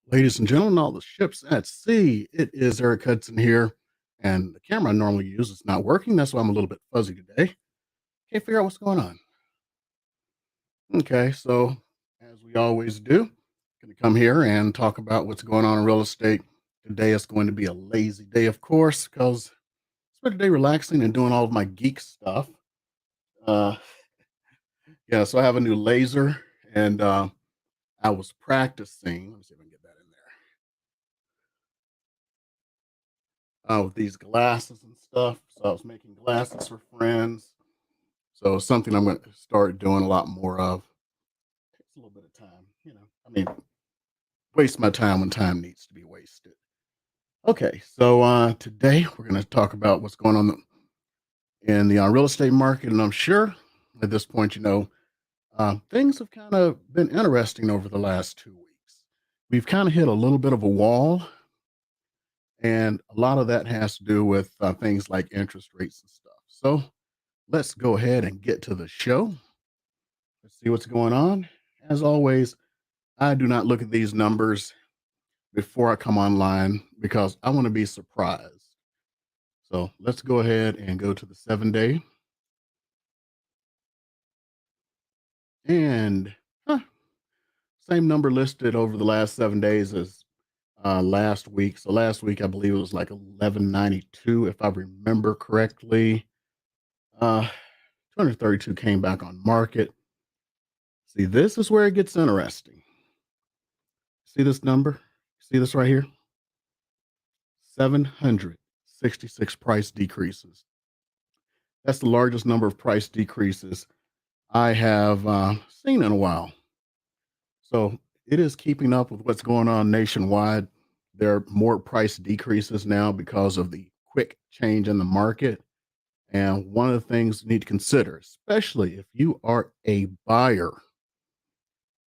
Ladies and gentlemen, all the ships at sea, it is Eric Hudson here, and the camera I normally use is not working. That's why I'm a little bit fuzzy today. Can't figure out what's going on. Okay, so as we always do, going to come here and talk about what's going on in real estate. Today is going to be a lazy day, of course, because I spent the day relaxing and doing all of my geek stuff. Uh, yeah, so I have a new laser, and I was practicing. Let me see if I can get that in there. With these glasses and stuff. So I was making glasses for friends. So something I'm going to start doing a lot more of. Takes a little bit of time. I mean, waste my time when time needs to be wasted. Okay, so today we're going to talk about what's going on in the real estate market, and I'm sure at this point, things have kind of been interesting over the last 2 weeks. We've kind of hit a little bit of a wall, and a lot of that has to do with things like interest rates and stuff. So let's go ahead and get to the show. Let's see what's going on. As always, I do not look at these numbers before I come online because I want to be surprised. So let's go ahead and go to the 7 day. And same number listed over the last 7 days as last week. So last week, I believe it was like 1192, if I remember correctly. 232 came back on market. See, this is where it gets interesting. See this number? See this right here? 766 price decreases. That's the largest number of price decreases I have seen in a while. So it is keeping up with what's going on nationwide. There are more price decreases now because of the quick change in the market. And one of the things you need to consider, especially if you are a buyer,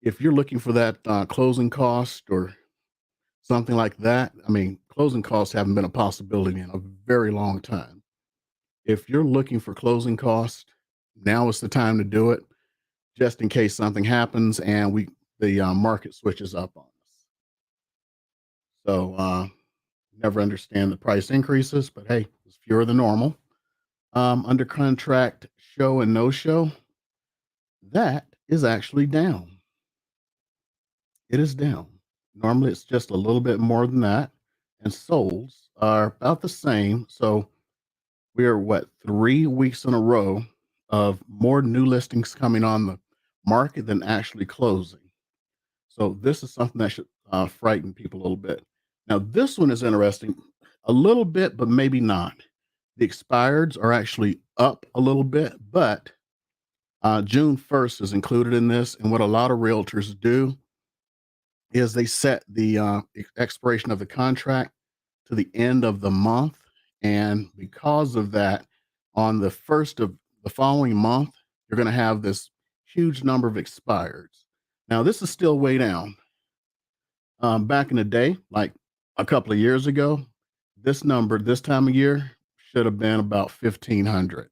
if you're looking for that closing cost or something like that, I mean, closing costs haven't been a possibility in a very long time. If you're looking for closing cost, now is the time to do it, just in case something happens and the market switches up on us. So never understand the price increases, but hey, it's fewer than normal. Under contract show and no show, that is actually down. It is down. Normally it's just a little bit more than that, and solds are about the same. So we are 3 weeks in a row of more new listings coming on the market than actually closing. So this is something that should frighten people a little bit. Now this one is interesting a little bit, but maybe not. The expireds are actually up a little bit, but June 1st is included in this. And what a lot of realtors do is they set the expiration of the contract to the end of the month. And because of that, on the first of the following month, you're going to have this huge number of expireds. Now, this is still way down. Back in the day, like a couple of years ago, this number this time of year should have been about 1,500.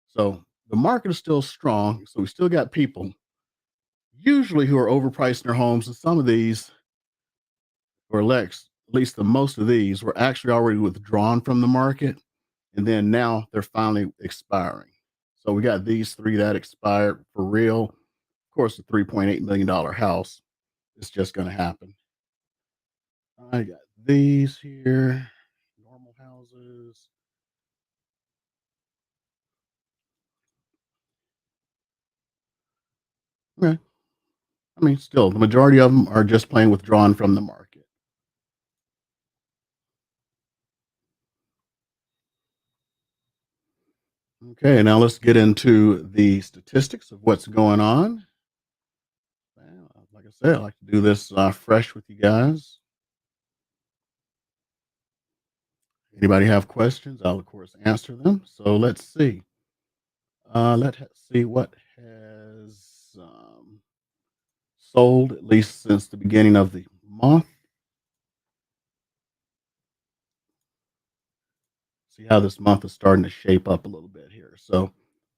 So the market is still strong. So we still got people usually who are overpricing their homes. And some of these, or at least the most of these, were actually already withdrawn from the market. And then now they're finally expiring. So we got these three that expired for real. Of course, the $3.8 million house is just going to happen. I got these here, normal houses. Okay. I mean, still, the majority of them are just plain withdrawn from the market. Okay, now let's get into the statistics of what's going on. Like I said, I like to do this fresh with you guys. Anybody have questions? I'll of course answer them. So let's see. Let's see what has sold at least since the beginning of the month. See how this month is starting to shape up a little bit here. So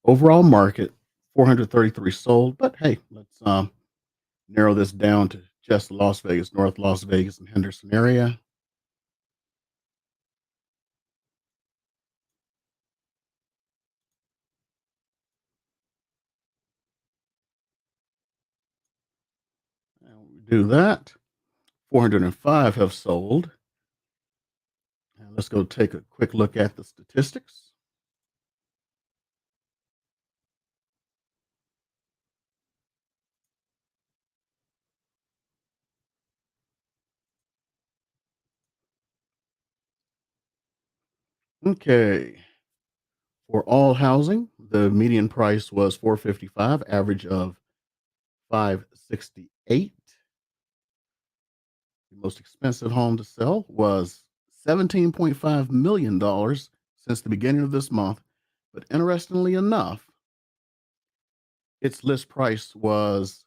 overall market 433 sold, but hey, let's narrow this down to just Las Vegas, North Las Vegas, and Henderson area. And we do that. 405 have sold. And let's go take a quick look at the statistics. Okay. For all housing, the median price was 455, average of 568. The most expensive home to sell was $17.5 million since the beginning of this month. But interestingly enough, its list price was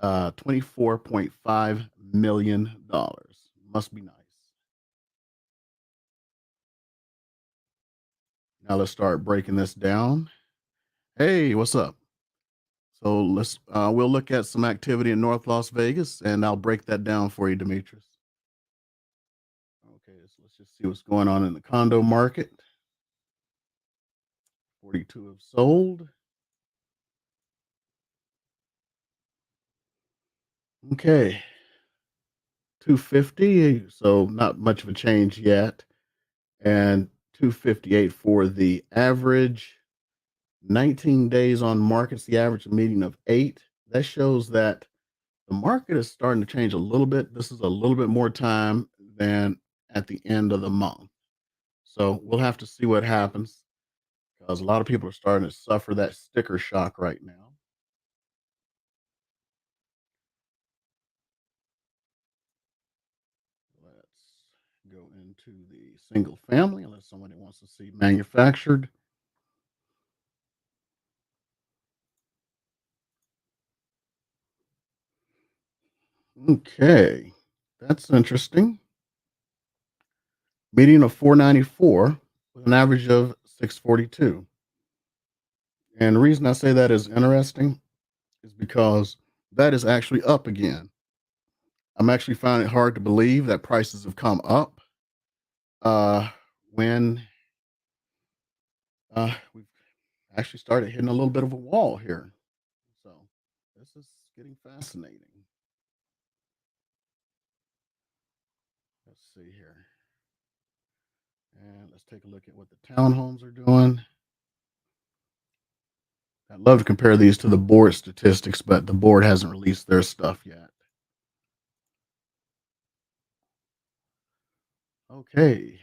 $24.5 million. Must be nice. Now let's start breaking this down. Hey, what's up? So we'll look at some activity in North Las Vegas, and I'll break that down for you, Demetrius. Okay, so let's just see what's going on in the condo market. 42 have sold. Okay, 250. So not much of a change yet, and 258 for the average. 19 days on markets, the average meeting of 8. That shows that the market is starting to change a little bit. This is a little bit more time than at the end of the month. So we'll have to see what happens because a lot of people are starting to suffer that sticker shock right now. Let's go into the single family unless somebody wants to see manufactured. Okay, that's interesting. Median of 494 with an average of 642. And the reason I say that is interesting is because that is actually up again. I'm actually finding it hard to believe that prices have come up uh, when we've actually started hitting a little bit of a wall here. So this is getting fascinating. Let's see here. And let's take a look at what the townhomes are doing. I'd love to compare these to the board statistics, but the board hasn't released their stuff yet. Okay.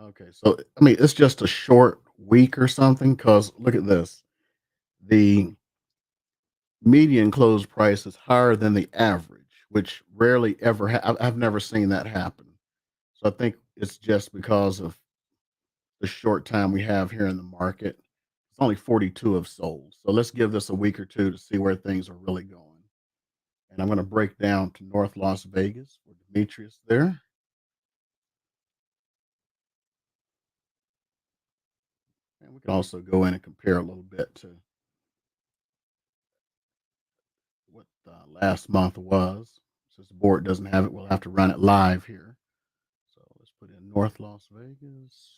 Okay. So, I mean, it's just a short week or something because look at this. The median close price is higher than the average, which rarely ever I've never seen that happen. So I think it's just because of the short time we have here in the market. It's only 42 have sold. So let's give this a week or two to see where things are really going. And I'm going to break down to North Las Vegas with Demetrius there. And we can also go in and compare a little bit to what last month was. Since the board doesn't have it, we'll have to run it live here. So let's put in North Las Vegas.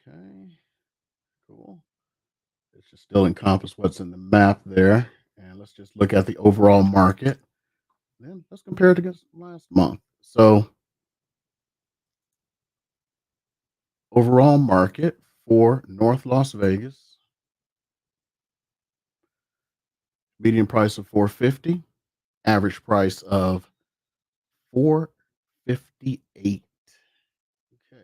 Okay, cool. It should still encompass what's in the map there. And let's just look at the overall market. Then let's compare it against last month. So overall market for North Las Vegas, median price of 450, average price of 458. Okay,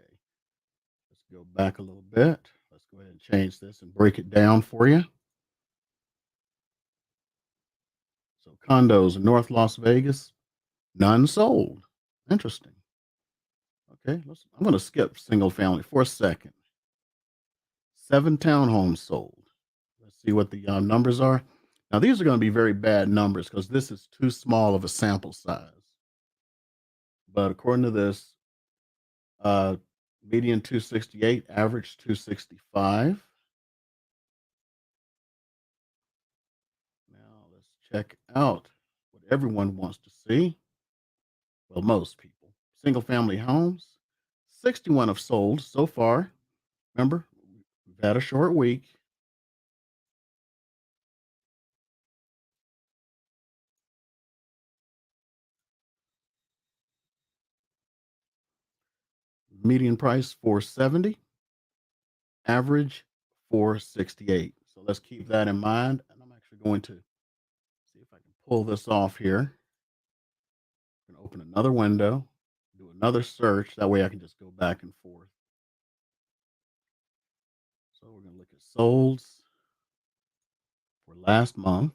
let's go back a little bit. Let's go ahead and change this and break it down for you. So condos in North Las Vegas, none sold. Interesting. Okay, I'm going to skip single family for a second. 7 townhomes sold. Let's see what the numbers are. Now, these are going to be very bad numbers because this is too small of a sample size. But according to this, uh, median 268, average 265. Now, let's check out what everyone wants to see. Well, most people. Single family homes, 61 have sold so far. Remember, we've had a short week. Median price 470, average 468. So let's keep that in mind. And I'm actually going to see if I can pull this off here. I'm going to open another window, do another search. That way I can just go back and forth. So we're going to look at solds for last month.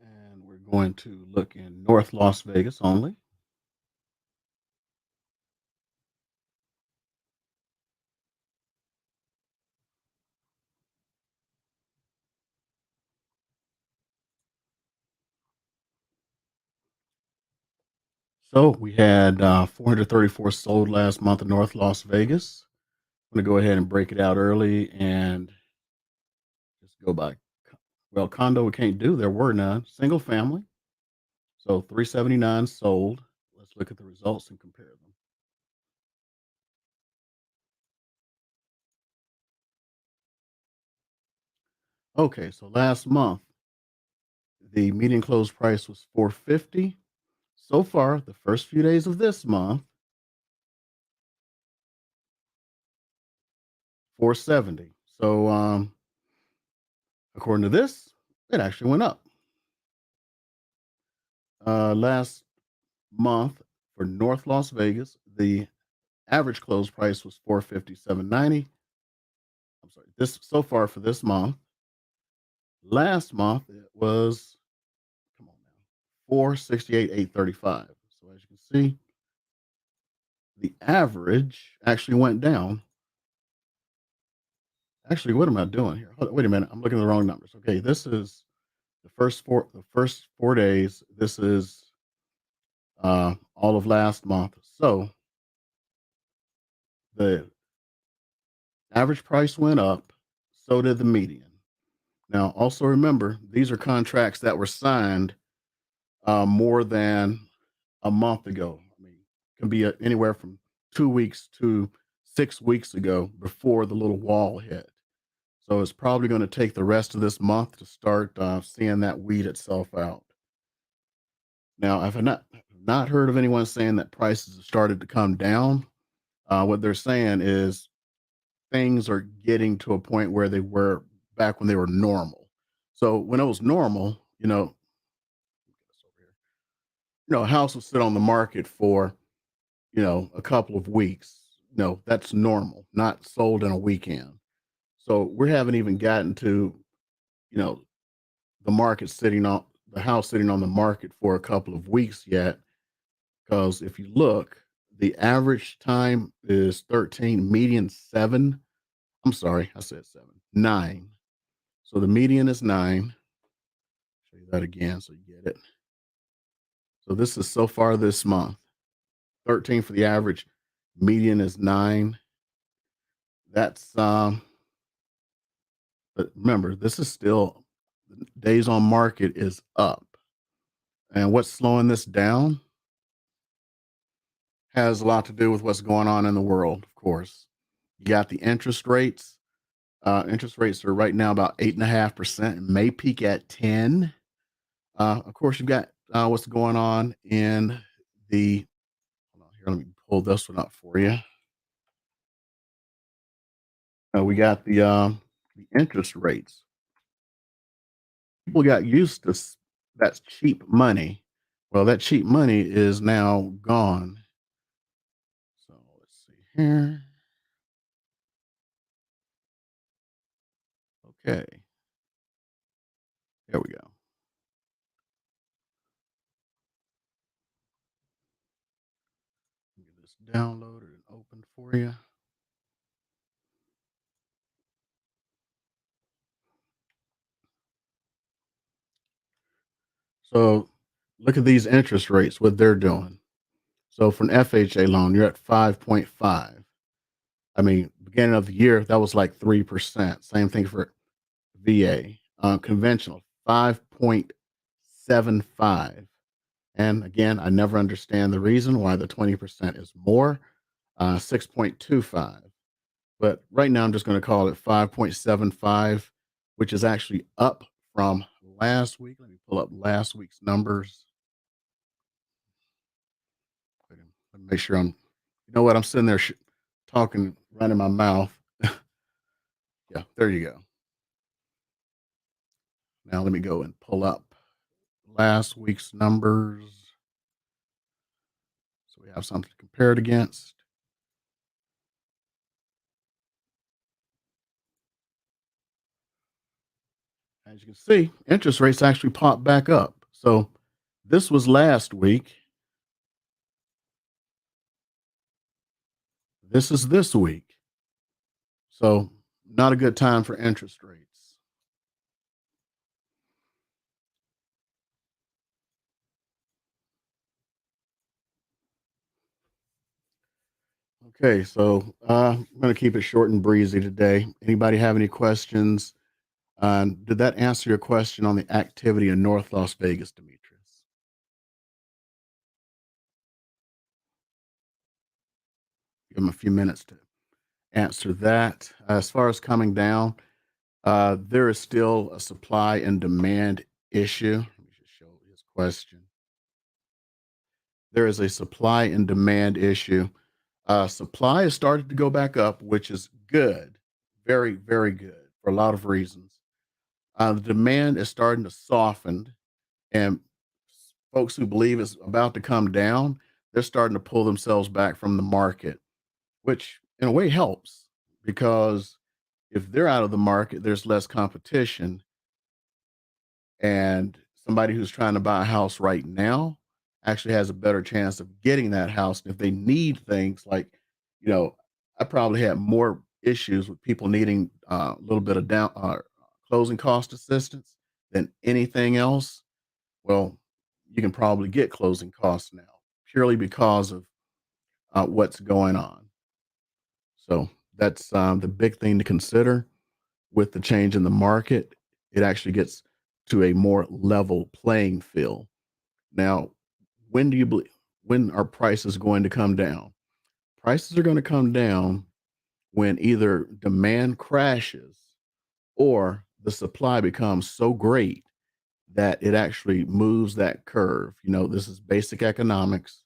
And we're going to look in North Las Vegas only. So we had 434 sold last month in North Las Vegas. I'm going to go ahead and break it out early and just go by. Well, condo we can't do. There were none. Single family. So 379 sold. Let's look at the results and compare them. Okay, so last month the median close price was 450. So far, the first few days of this month, 470. So according to this, it actually went up. Last month for North Las Vegas, the average close price was 457.90. I'm sorry, this so far for this month. Last month it was, come on now, 468,835. So as you can see, the average actually went down. Actually, what am I doing here? Wait a minute, I'm looking at the wrong numbers. Okay, this is the first 4 days. This is all of last month. So the average price went up, so did the median. Now, also remember, these are contracts that were signed more than a month ago. I mean, it can be anywhere from 2 weeks to 6 weeks ago before the little wall hit. So it's probably going to take the rest of this month to start seeing that weed itself out. Now, I've not heard of anyone saying that prices have started to come down. What they're saying is things are getting to a point where they were back when they were normal. So when it was normal, a house will sit on the market for, a couple of weeks. No, that's normal, not sold in a weekend. So we haven't even gotten to, you know, the market sitting on the house sitting on the market for a couple of weeks yet. Because if you look, the average time is 13, median 7. I'm sorry, I said 7, 9. So the median is 9. Show you that again so you get it. So this is so far this month. 13 for the average, median is 9. That's but remember, this is still days on market is up. And what's slowing this down has a lot to do with what's going on in the world, of course. You got the interest rates. Interest rates are right now about 8.5%, and may peak at 10. Of course, you've got what's going on in the. Hold on here, let me pull this one up for you. We got the interest rates. People got used to that's cheap money. Well, that cheap money is now gone. So let's see here. Okay, there we go. Get this downloaded and open for you. So look at these interest rates, what they're doing. So for an FHA loan, you're at 5.5. I mean, beginning of the year, that was like 3%. Same thing for VA, conventional, 5.75. And again, I never understand the reason why the 20% is more, 6.25. But right now, I'm just going to call it 5.75, which is actually up from last week. Let me pull up last week's numbers. Let me make sure you know what? I'm sitting there talking, running my mouth. Yeah, there you go. Now let me go and pull up last week's numbers so we have something to compare it against. As you can see, interest rates actually popped back up. So this was last week. This is this week. So not a good time for interest rates. Okay, so I'm going to keep it short and breezy today. Anybody have any questions? Did that answer your question on the activity in North Las Vegas, Demetrius? Give them a few minutes to answer that. As far as coming down, there is still a supply and demand issue. Let me just show his question. There is a supply and demand issue. Supply has started to go back up, which is good, very, very good for a lot of reasons. The demand is starting to soften, and folks who believe it's about to come down, they're starting to pull themselves back from the market, which in a way helps because if they're out of the market, there's less competition. And somebody who's trying to buy a house right now actually has a better chance of getting that house. And if they need things like, you know, I probably had more issues with people needing a little bit of down closing cost assistance than anything else. Well, you can probably get closing costs now purely because of what's going on. So that's the big thing to consider with the change in the market. It actually gets to a more level playing field. Now, when do you believe when are prices going to come down? Prices are going to come down when either demand crashes or the supply becomes so great that it actually moves that curve. You know, this is basic economics.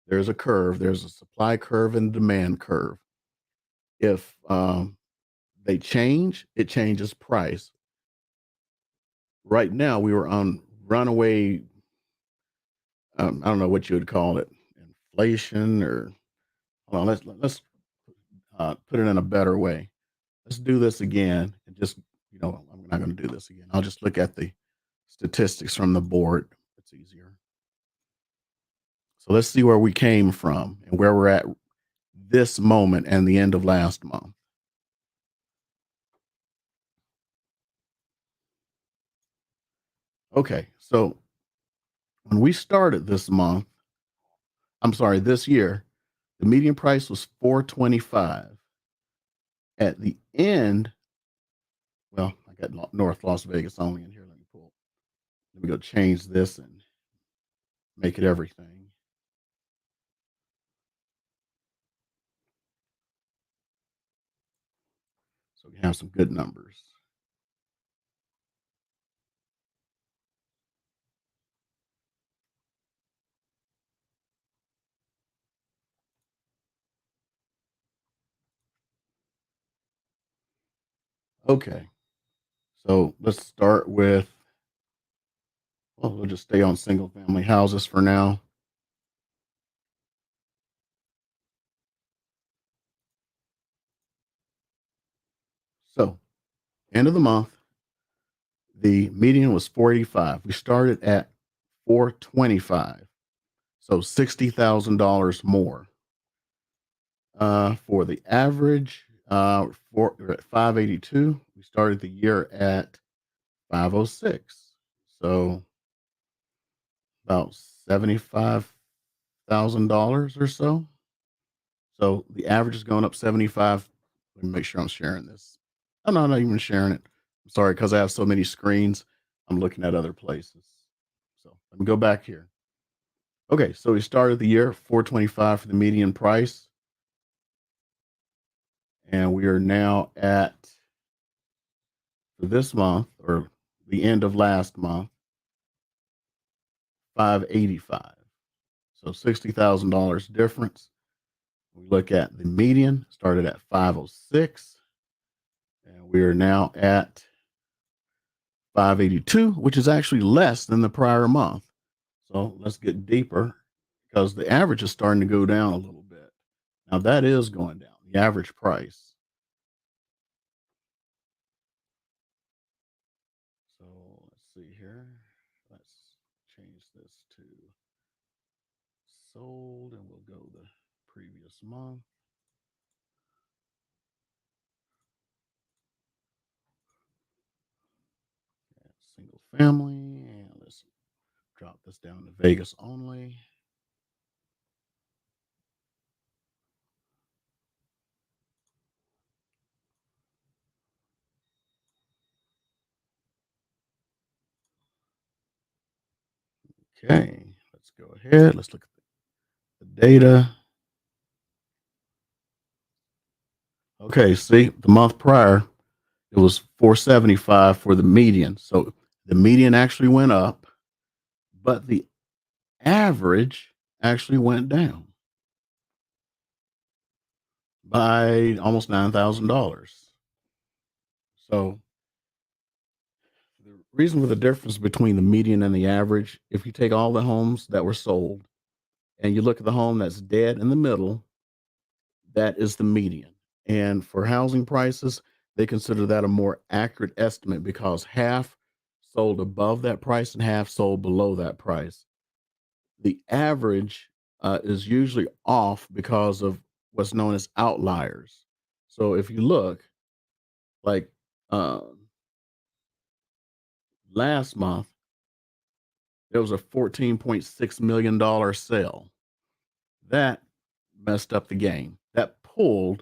There's a curve, there's a supply curve and demand curve. If they change, it changes price. Right now, we were on runaway, I don't know what you would call it, inflation or hold on, let's put it in a better way. Let's do this again and just, you know, I'm not going to do this again. I'll just look at the statistics from the board. It's easier. So let's see where we came from and where we're at this moment and the end of last month. Okay, so when we started this month, I'm sorry, this year, the median price was 425. At the end, well, I got North Las Vegas only in here. Let me go change this and make it everything. So we have some good numbers. Okay, so let's start with, well, we'll just stay on single family houses for now. So, end of the month, The median was 485. We started at 425, so $60,000 more. For the average, we're at 582. We started the year at 506, so about $75,000 or so. So the average is going up 75. Let me make sure I'm sharing this. I'm not even sharing it. I'm sorry, because I have so many screens. I'm looking at other places. So let me go back here. Okay, so we started the year 425 for the median price, and we are now at, for this month or the end of last month, 585. So $60,000 difference. We look at the median, started at 506, and we are now at 582, which is actually less than the prior month. So let's get deeper because the average is starting to go down a little bit. Now that is going down, the average price. So let's see here. Let's change this to sold and we'll go the previous month. Single family, and let's drop this down to Vegas only. Okay, let's go ahead. Let's look at the data. Okay, see, the month prior, it was 475 for the median. So the median actually went up, but the average actually went down by almost $9,000. So the reason for the difference between the median and the average, if you take all the homes that were sold and you look at the home that's dead in the middle, that is the median. And for housing prices, they consider that a more accurate estimate because half sold above that price and half sold below that price. The average is usually off because of what's known as outliers. So if you look, like uh, last month, there was a $14.6 million sale. That messed up the game. That pulled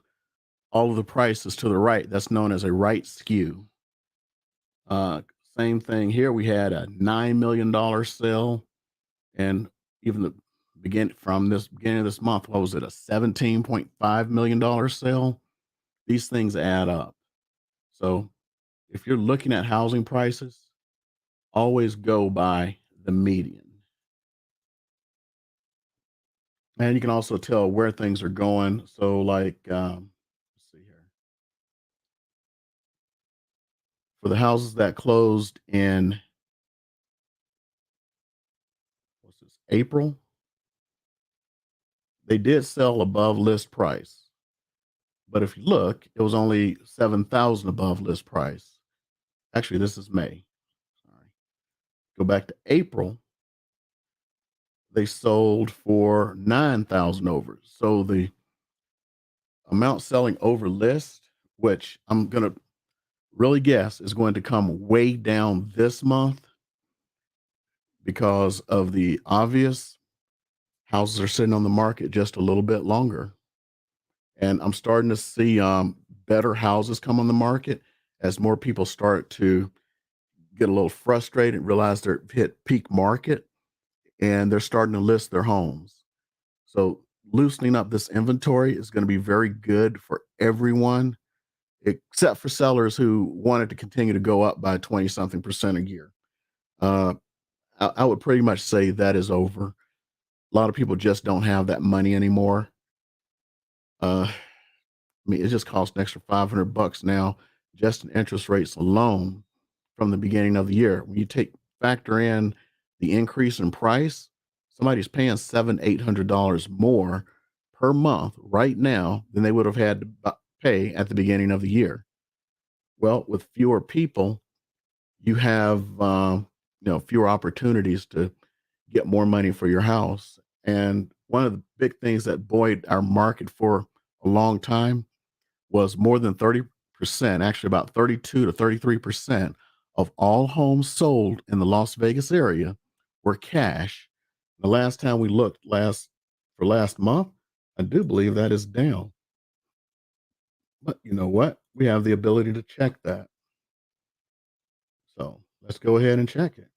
all of the prices to the right. That's known as a right skew. Uh, Same thing here. We had a $9 million sale, and even the beginning of this month, what was it? A $17.5 million sale. These things add up. So if you're looking at housing prices, always go by the median. And you can also tell where things are going. So, like, let's see here. For the houses that closed in, what's this, April, they did sell above list price. But if you look, it was only 7,000 above list price. Actually, this is May. Sorry. Go back to April, they sold for 9,000 over. So the amount selling over list, which I'm going to really guess is going to come way down this month because of the obvious houses are sitting on the market just a little bit longer. And I'm starting to see better houses come on the market as more people start to get a little frustrated, realize they're hit peak market, and they're starting to list their homes. So loosening up this inventory is going to be very good for everyone, except for sellers who wanted to continue to go up by 20 something percent a year. Uh, I would pretty much say that is over. A lot of people just don't have that money anymore. I mean, it just costs an extra $500 now, just in interest rates alone from the beginning of the year. When you factor in the increase in price, somebody's paying $700-800 more per month right now than they would have had to pay at the beginning of the year. Well, with fewer people, you have fewer opportunities to get more money for your house. And one of the big things that buoyed our market for a long time was more than 30%, actually about 32 to 33% of all homes sold in the Las Vegas area were cash. The last time we looked last month, I do believe that is down. But you know what? We have the ability to check that. So let's go ahead and check it.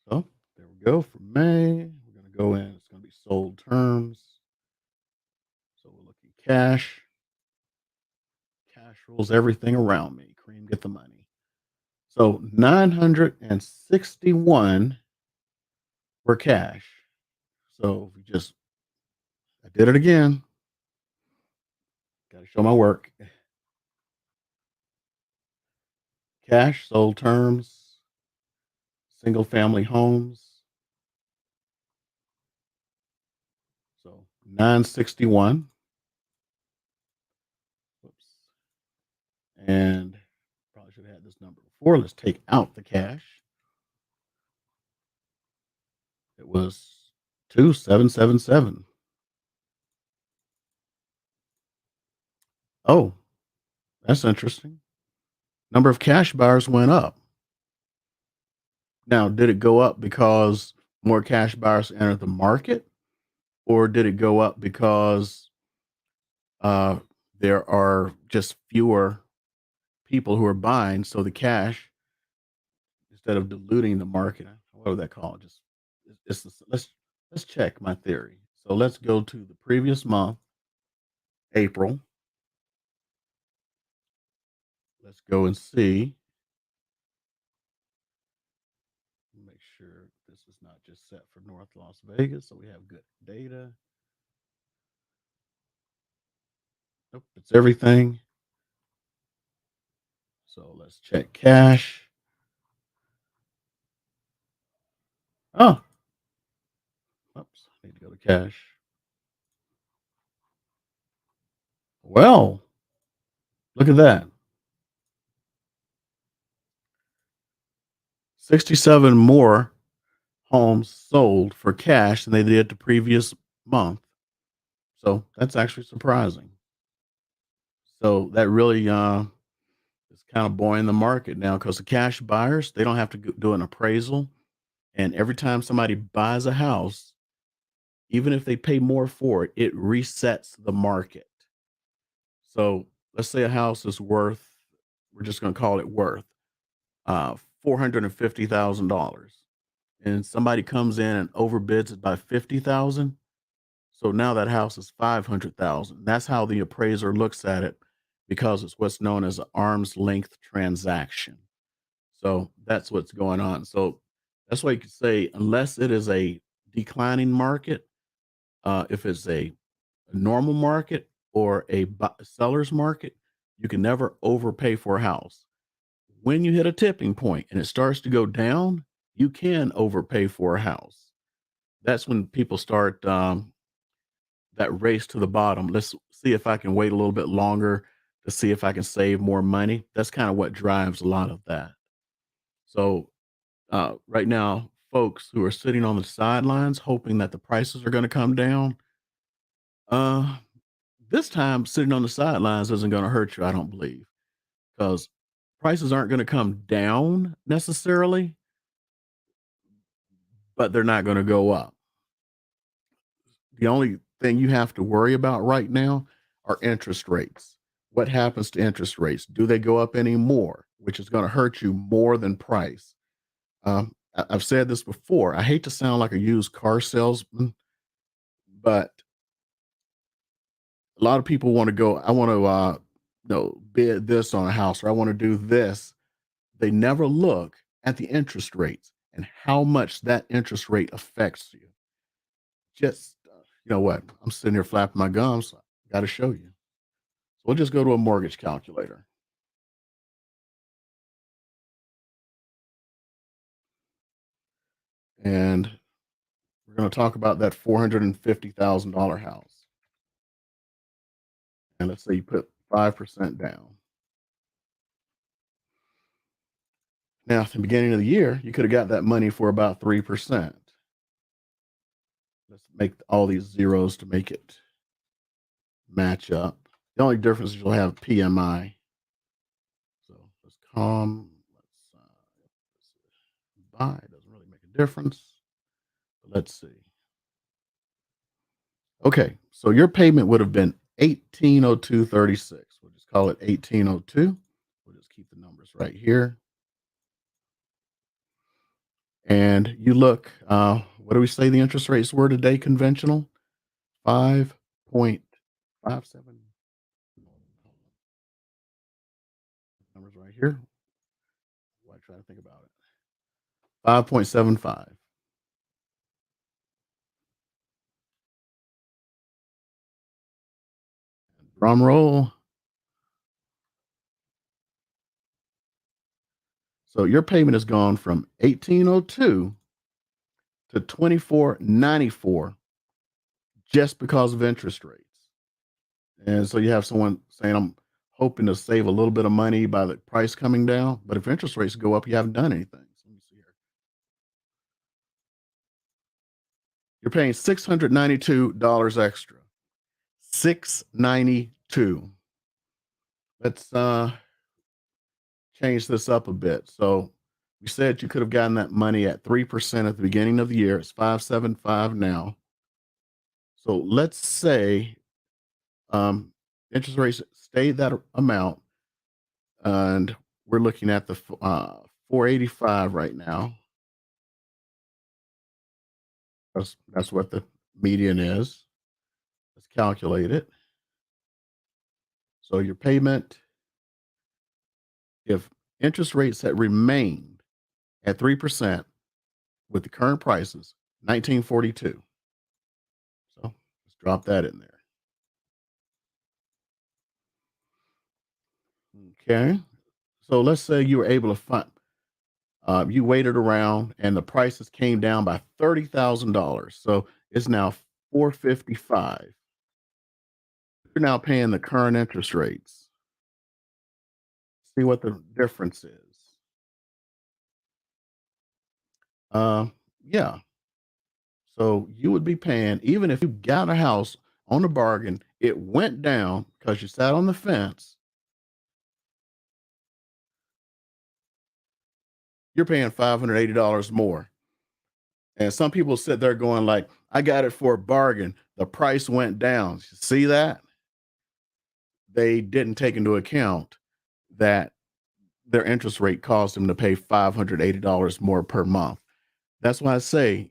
So there we go for May. We're going to go in. It's going to be sold terms. So we're looking cash. Cash rules everything around me. Cream, get the money. So 961 were cash. So we just, I did it again. Got to show my work. Cash sold terms, single family homes. So 961. Whoops. And probably should have had this number before. Let's take out the cash. It was 2777. Oh, that's interesting. Number of cash buyers went up. Now, did it go up because more cash buyers entered the market, or did it go up because uh, there are just fewer people who are buying? So the cash, instead of diluting the market, what would that call it? Just let's check my theory. So let's go to the previous month, April. Let's go and see. Make sure this is not just set for North Las Vegas, so we have good data. Nope, it's everything. So let's check cash. Oh, oops, I need to go to cash. Well, look at that. 67 more homes sold for cash than they did the previous month. So that's actually surprising. So that really is kind of buoying the market now because the cash buyers, they don't have to do an appraisal. And every time somebody buys a house, even if they pay more for it, it resets the market. So let's say a house is worth, we're just going to call it worth $450,000, and somebody comes in and overbids it by 50,000. So now that house is 500,000. That's how the appraiser looks at it because it's what's known as an arm's length transaction. So that's what's going on. So that's why you could say, unless it is a declining market, if it's a normal market or a seller's market, you can never overpay for a house. When you hit a tipping point and it starts to go down, you can overpay for a house. That's when people start that race to the bottom. Let's see if I can wait a little bit longer to see if I can save more money. That's kind of what drives a lot of that. So right now, folks who are sitting on the sidelines hoping that the prices are going to come down, uh, this time sitting on the sidelines isn't going to hurt you, I don't believe, because prices aren't going to come down necessarily, but they're not going to go up. The only thing you have to worry about right now are interest rates. What happens to interest rates? Do they go up anymore, which is going to hurt you more than price? I've said this before. I hate to sound like a used car salesman, but a lot of people want to go, I want to bid this on a house, or I want to do this. They never look at the interest rates and how much that interest rate affects you. Just, you know what? I'm sitting here flapping my gums. Got to show you. So we'll just go to a mortgage calculator, and we're going to talk about that $450,000 house. And let's say you put 5% down. Now, at the beginning of the year, you could have got that money for about 3%. Let's make all these zeros to make it match up. The only difference is you'll have PMI. So let's buy. It doesn't really make a difference. But let's see. Okay, so your payment would have been 1802.36. We'll just call it 1802. We'll just keep the numbers right here. And you look, what do we say the interest rates were today? Conventional 5.57. Numbers right here. Why try to think about it? 5.75. Drum roll. So your payment has gone from 1802 to 2494 just because of interest rates. And so you have someone saying, I'm hoping to save a little bit of money by the price coming down. But if interest rates go up, you haven't done anything. So let me see here. You're paying $692 extra. $692. Let's change this up a bit. So we said you could have gotten that money at 3% at the beginning of the year. It's 575 now. So let's say interest rates stay that amount, and we're looking at the 485 right now. That's what the median is. Let's calculate it. So your payment, if interest rates had remained at 3% with the current prices, 1942. So let's drop that in there. Okay. So let's say you were able to find, you waited around and the prices came down by $30,000. So it's now 455. You're now paying the current interest rates. See what the difference is. Uh, yeah. So you would be paying, even if you got a house on a bargain, it went down because you sat on the fence, you're paying $580 more. And some people sit there going like, I got it for a bargain. The price went down. See that? They didn't take into account that their interest rate caused them to pay $580 more per month. That's why I say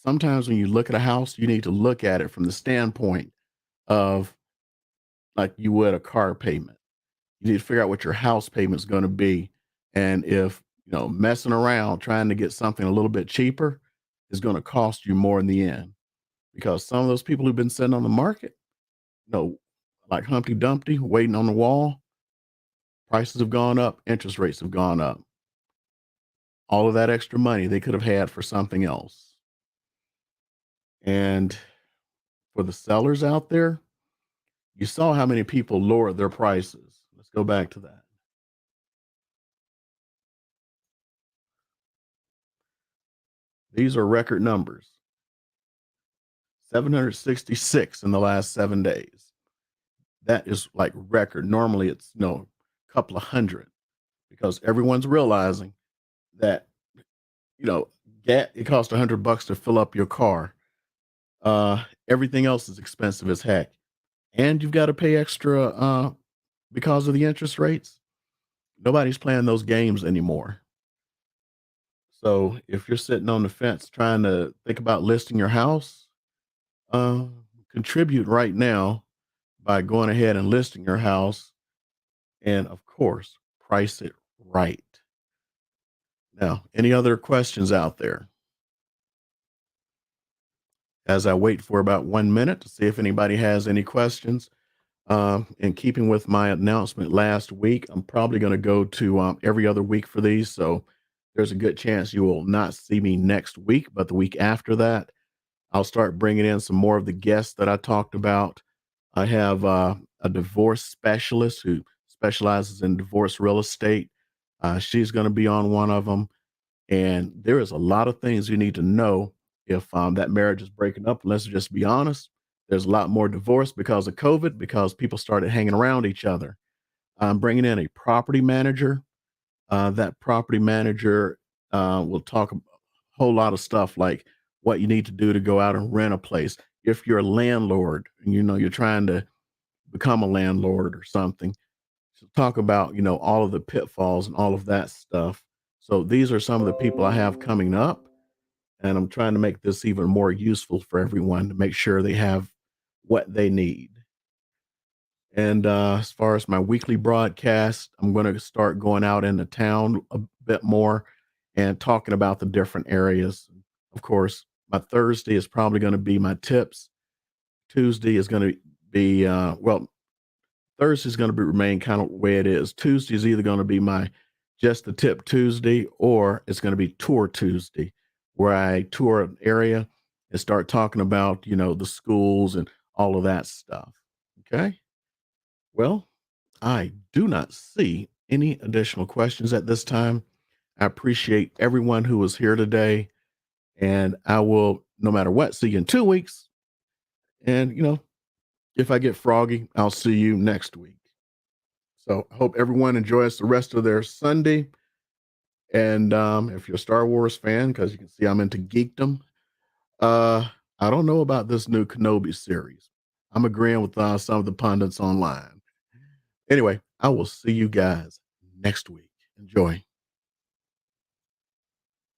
sometimes when you look at a house, you need to look at it from the standpoint of like you would a car payment. You need to figure out what your house payment is going to be. And if, messing around trying to get something a little bit cheaper is going to cost you more in the end. Because some of those people who've been sitting on the market, like Humpty Dumpty waiting on the wall, prices have gone up, interest rates have gone up. All of that extra money they could have had for something else. And for the sellers out there, you saw how many people lowered their prices. Let's go back to that. These are record numbers. 766 in the last 7 days. That is like record. Normally it's a couple of hundred because everyone's realizing that it costs $100 to fill up your car. Everything else is expensive as heck, and you've got to pay extra because of the interest rates. Nobody's playing those games anymore. So if you're sitting on the fence trying to think about listing your house, uh, contribute right now by going ahead and listing your house, and of course, price it right. Now, any other questions out there? As I wait for about 1 minute to see if anybody has any questions. In keeping with my announcement last week, I'm probably going to go to every other week for these. So there's a good chance you will not see me next week, but the week after that, I'll start bringing in some more of the guests that I talked about. I have a divorce specialist who specializes in divorce real estate. She's going to be on one of them. And there is a lot of things you need to know if that marriage is breaking up. Let's just be honest. There's a lot more divorce because of COVID, because people started hanging around each other. I'm bringing in a property manager. That property manager will talk a whole lot of stuff like what you need to do to go out and rent a place. If you're a landlord and you're trying to become a landlord or something, so talk about all of the pitfalls and all of that stuff. So these are some of the people I have coming up, and I'm trying to make this even more useful for everyone to make sure they have what they need. And as far as my weekly broadcast, I'm going to start going out into town a bit more and talking about the different areas. Of course, my Thursday is probably going to be my tips. Tuesday is going to be Thursday's going to be remain kind of the way it is. Tuesday is either going to be my just the tip Tuesday, or it's going to be tour Tuesday, where I tour an area and start talking about the schools and all of that stuff. Okay. Well, I do not see any additional questions at this time. I appreciate everyone who was here today, and I will, no matter what, see you in 2 weeks. And if I get froggy, I'll see you next week. So I hope everyone enjoys the rest of their Sunday. And if you're a Star Wars fan, because you can see I'm into geekdom, uh, I don't know about this new Kenobi series. I'm agreeing with some of the pundits online. Anyway, I will see you guys next week. Enjoy.